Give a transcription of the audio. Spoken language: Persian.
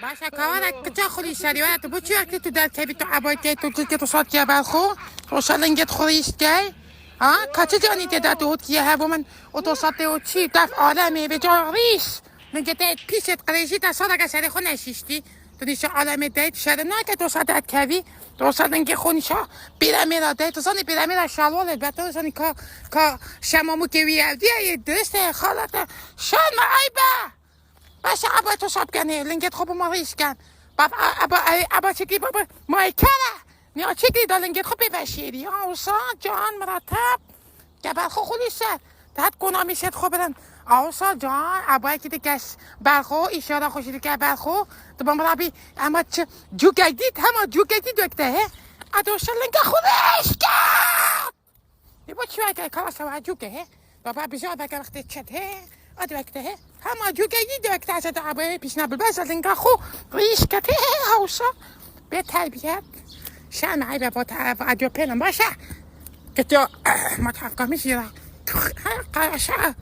باشه کارک کجا خوری شریعت تو بچی وقتی تو در کبی تو عبای که تو صاد جبل خو روشالنگت خوریش گی ها کچه جانی تدا تو هود کیه هبو من تو صاد تو چی دف عالمی به جا ریش نگه پیشت قریشی تا صاد اگه سری خو نشیشتی تو نیشه عالمی دید شده نه که تو صاد ات کبی تو صاد نگه خونیشا پیرامیدا دید تو صاد پیرامیدا شلوالت بطور صانی که شمامو که ویادیه درسته خالت شان ما عیبه باشه ابا تو شاب کنه لنگت خوب ما ریش کن بابا ابا چکی بابا مای کره نیا چکی دا لنگت خوب ببشیری آوسا جان مرتب گبر خو خولیشه تحت گناه میشد خوب برن آوسا جان ابا که دیگه برخو ایشارا خوشیدی که برخو تو با مرابی اما چه جو گیدید همه جو گیدید وقته ادوشا لنگت خودش کن یبا چی وقت کار سوا جو که بابا بیشتر بگه وقتی چت وقته همه جو گیدید وقته از ابا پیش نبود بس لنگت خو ریش کته آوسا به تربیت شام عیبه با تعجب پیلم باشه که تو متوقع میشی را تو قراشه